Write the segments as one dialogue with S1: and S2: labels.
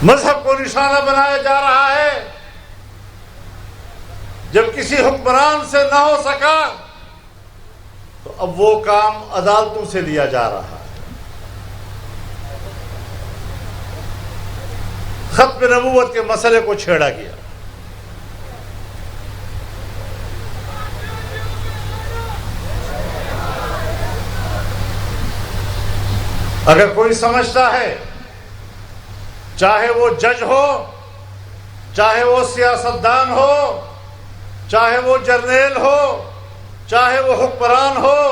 S1: مذہب کو نشانہ بنایا جا رہا ہے. جب کسی حکمران سے نہ ہو سکا تو اب وہ کام عدالتوں سے لیا جا رہا ہے. ختم نبوت کے مسئلے کو چھیڑا گیا. اگر کوئی سمجھتا ہے چاہے وہ جج ہو، چاہے وہ سیاستدان ہو، چاہے وہ جرنیل ہو، چاہے وہ حکمران ہو،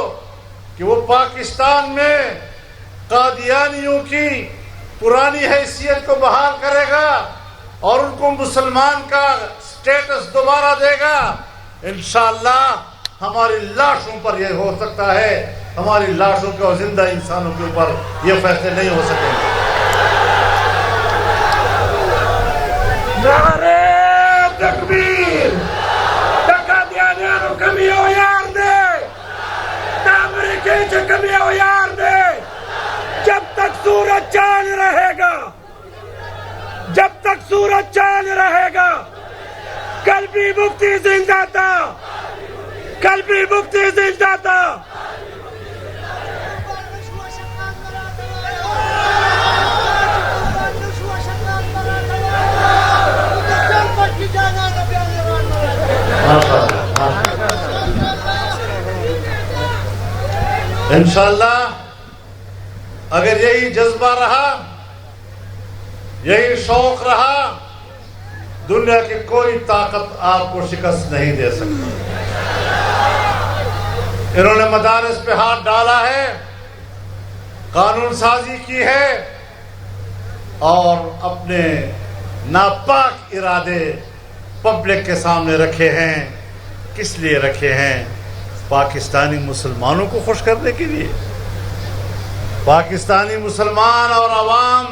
S1: کہ وہ پاکستان میں قادیانیوں کی پرانی حیثیت کو بحال کرے گا اور ان کو مسلمان کا سٹیٹس دوبارہ دے گا، انشاءاللہ ہماری لاشوں پر یہ ہو سکتا ہے، ہماری لاشوں کے اور زندہ انسانوں کے اوپر یہ فیصلے نہیں ہو سکیں گے.
S2: نعرہ تکبیر! قادیانیانو کمی ہو یار دے، امریکی چھ کمی ہو یار دے. جب تک سورج چاند رہے گا، جب تک سورج چاند رہے گا، کل بھی مفتی زندہ تھا، کل بھی مفتی زندہ تھا.
S1: انشاءاللہ اگر یہی جذبہ رہا، یہی شوق رہا، دنیا کی کوئی طاقت آپ کو شکست نہیں دے سکتی. انہوں نے مدارس پہ ہاتھ ڈالا ہے، قانون سازی کی ہے اور اپنے ناپاک ارادے پبلک کے سامنے رکھے ہیں. کس لیے رکھے ہیں؟ پاکستانی مسلمانوں کو خوش کرنے کے لیے. پاکستانی مسلمان اور عوام،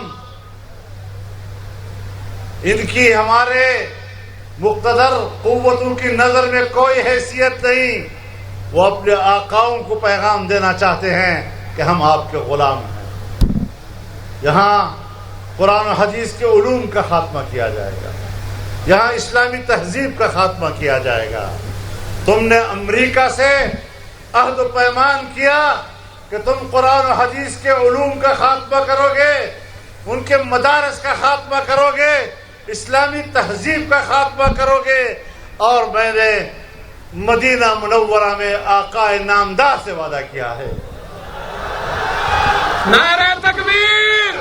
S1: ان کی ہمارے مقتدر قوتوں کی نظر میں کوئی حیثیت نہیں. وہ اپنے آقاؤں کو پیغام دینا چاہتے ہیں کہ ہم آپ کے غلام ہیں. یہاں قرآن و حدیث کے علوم کا خاتمہ کیا جائے گا، یہاں اسلامی تہذیب کا خاتمہ کیا جائے گا. تم نے امریکہ سے عہد و پیمان کیا کہ تم قرآن و حدیث کے علوم کا خاتمہ کرو گے، ان کے مدارس کا خاتمہ کرو گے، اسلامی تہذیب کا خاتمہ کرو گے. اور میں نے مدینہ منورہ میں آقا نامدار سے وعدہ کیا ہے.
S2: نعرہ تکبیر!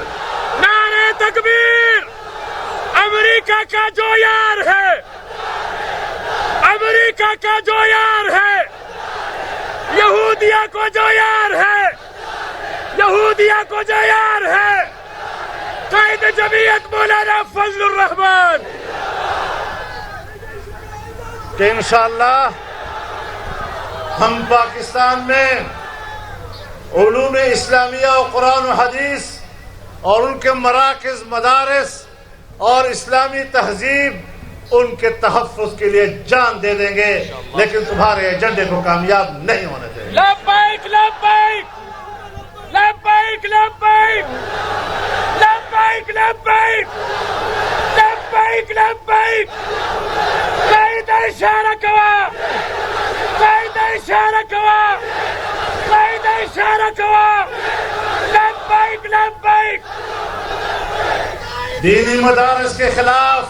S2: نعرہ تکبیر! امریکہ کا جو یار ہے، امریکہ کا جو یار ہے، یہودیہ کو جو یار ہے، یہودیہ کو جو یار ہے، قائد جمعیت مولانا فضل الرحمان،
S1: کہ انشاءاللہ ہم پاکستان میں علوم اسلامیہ و قرآن و حدیث اور ان کے مراکز، مدارس اور اسلامی تہذیب، ان کے تحفظ کے لیے جان دے دیں گے، لیکن تمہارے ایجنڈے کو کامیاب نہیں ہونے دیں گے.
S2: لبیک لبیک لبیک لبیک لبیک لبیک لبیک لبیک. قائد اشارہ کوا، قائد اشارہ کوا، قائد اشارہ کوا. لبیک لبیک.
S1: دینی مدارس کے خلاف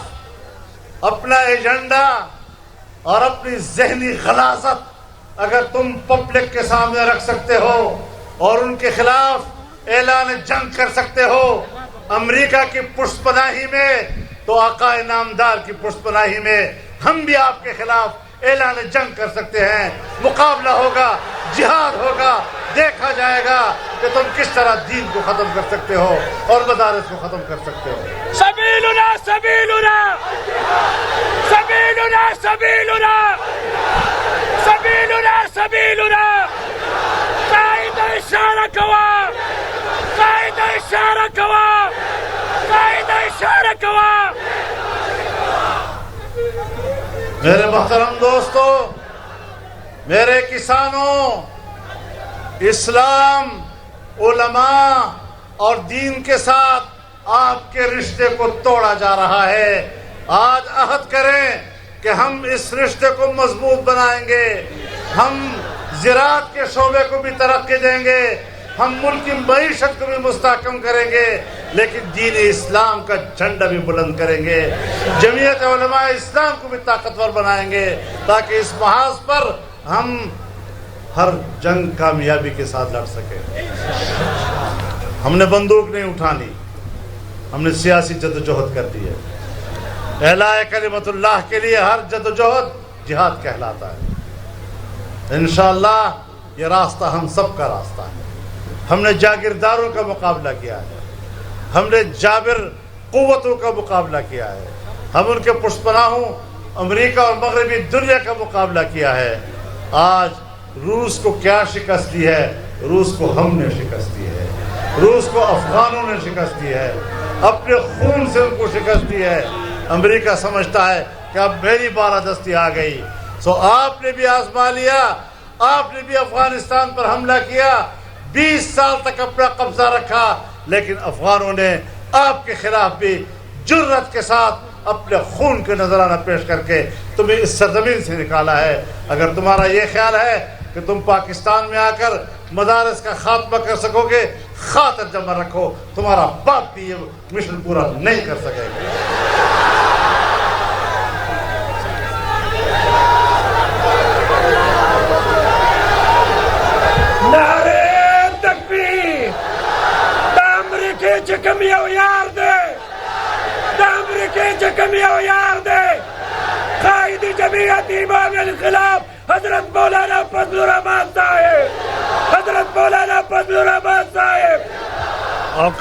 S1: اپنا ایجنڈا اور اپنی ذہنی غلاظت اگر تم پبلک کے سامنے رکھ سکتے ہو اور ان کے خلاف اعلان جنگ کر سکتے ہو امریکہ کی پشت پناہی میں، تو آقا نامدار کی پشت پناہی میں ہم بھی آپ کے خلاف اعلان جنگ کر سکتے ہیں. مقابلہ ہوگا، جہاد ہوگا، دیکھا جائے گا کہ تم کس طرح دین کو ختم کر سکتے ہو اور مدارس کو ختم کر سکتے ہو.
S2: سبیلنا سبیلنا سبیلنا سبیلنا سبیلنا سبیلنا. قائد اشارہ کوا، قائد اشارہ کوا، قائد اشارہ کوا.
S1: میرے محترم دوستو، میرے کسانوں، اسلام، علماء اور دین کے ساتھ آپ کے رشتے کو توڑا جا رہا ہے. آج عہد کریں کہ ہم اس رشتے کو مضبوط بنائیں گے. ہم زراعت کے شعبے کو بھی ترقی دیں گے, ہم ملک کی معیشت کو بھی مستحکم کریں گے, لیکن دین اسلام کا جھنڈا بھی بلند کریں گے. جمعیت علماء اسلام کو بھی طاقتور بنائیں گے تاکہ اس محاذ پر ہم ہر جنگ کامیابی کے ساتھ لڑ سکیں. ہم نے بندوق نہیں اٹھانی, ہم نے سیاسی جدوجہد کر دی ہے. اعلاء کلمت اللہ کے لیے ہر جدوجہد جہاد کہلاتا ہے. انشاءاللہ یہ راستہ ہم سب کا راستہ ہے. ہم نے جاگیرداروں کا مقابلہ کیا ہے, ہم نے جابر قوتوں کا مقابلہ کیا ہے, ہم ان کے پشت پناہوں امریکہ اور مغربی دنیا کا مقابلہ کیا ہے. آج روس کو کیا شکست دی ہے؟ روس کو ہم نے شکست دی ہے. روس کو افغانوں نے شکست دی ہے, اپنے خون سے ان کو شکست دی ہے. امریکہ سمجھتا ہے کہ اب میری بالادستی آ گئی. سو آپ نے بھی آزما لیا, آپ نے بھی افغانستان پر حملہ کیا, 20 سال تک اپنا قبضہ رکھا, لیکن افغانوں نے آپ کے خلاف بھی جرأت کے ساتھ اپنے خون کے نذرانہ پیش کر کے تمہیں اس سرزمین سے نکالا ہے. اگر تمہارا یہ خیال ہے کہ تم پاکستان میں آ کر مدارس کا خاتمہ کر سکو گے, خاطر جمع رکھو, تمہارا باپ بھی یہ مشن پورا نہیں کر سکے گا.
S2: کمیو یار دے, امریکی کمیو یار دے. قائد جمعیت امام انقلاب حضرت مولانا فضل الرحمان صاحب, حضرت مولانا فضل الرحمان صاحب.
S1: اور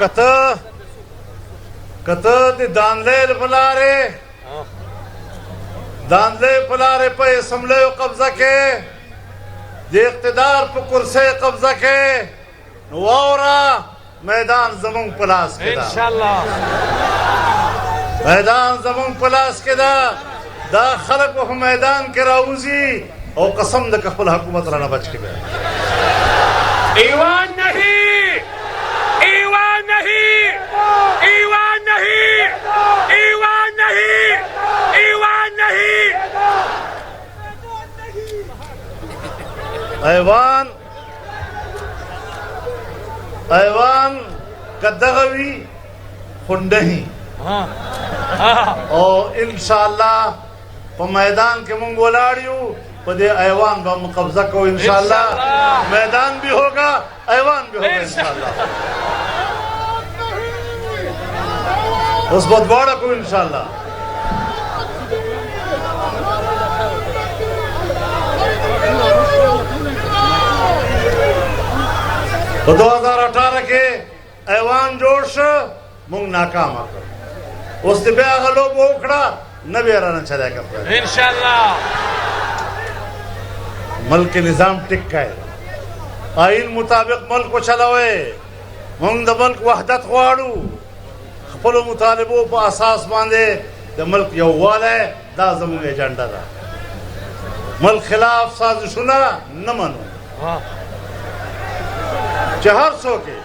S1: کتا دی دانلے پلارے, دانلے پلارے پہ اسمبلی قبضہ کے, دی اقتدار پہ کرسے قبضہ کے, وورا میدان زمون پلاس کے دا,
S3: انشاءاللہ
S1: میدان زمون پلاس کے دا خلق و میدان کے راوزی اور قسم دا کفل حکومت رانا بچ کے گئے.
S2: ایوان نہیں, ایوان نہیں, ایوان نہیں, ایوان نہیں, ایوان نہیں. ایوان کا دغوی خود نہیں, اور انشاءاللہ پا میدان کے منگ ولاڑیو پا دے ایوان با مقبضہ کو. انشاءاللہ میدان بھی ہوگا, ایوان بھی ہوگا انشاءاللہ. اس بدباڑا کو انشاءاللہ. تو 2018 کے ایوان جوش منگ ناکام آکر, اس دی بے آغلو بوکڑا نبی ارانا چلے کرتا ہے.
S3: انشاءاللہ
S1: ملک نظام ٹکا ہے, آئین مطابق ملک کو چلاوے, منگ دا ملک وحدت خوارو, خپلو مطالبو پا اساس باندے دا ملک یووال ہے, دا زمون ایجنڈا دا. ملک خلاف سازشونا نمانو, چہر سو کے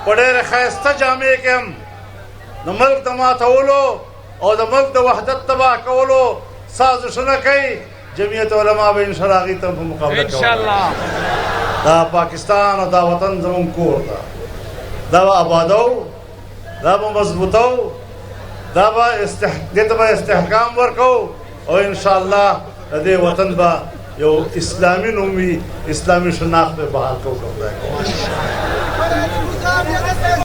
S1: پڑے رخیستہ جامعے کے ہم دا ملک دا ماتولو اور دا ملک دا وحدت تباہ کولو سازشونا کئی. جمعیت علماء بے انشاءاللہ آگی تم کو مقابلہ کرو.
S3: انشاءاللہ
S1: دا پاکستان اور دا وطن زمون کور دا, دا با آبادو, دا با مضبوطو, دا با استحکام ورکو, اور انشاءاللہ دے وطن با یو اسلامی نومی اسلامی شناخت پہ بحال کو کرتا ہے.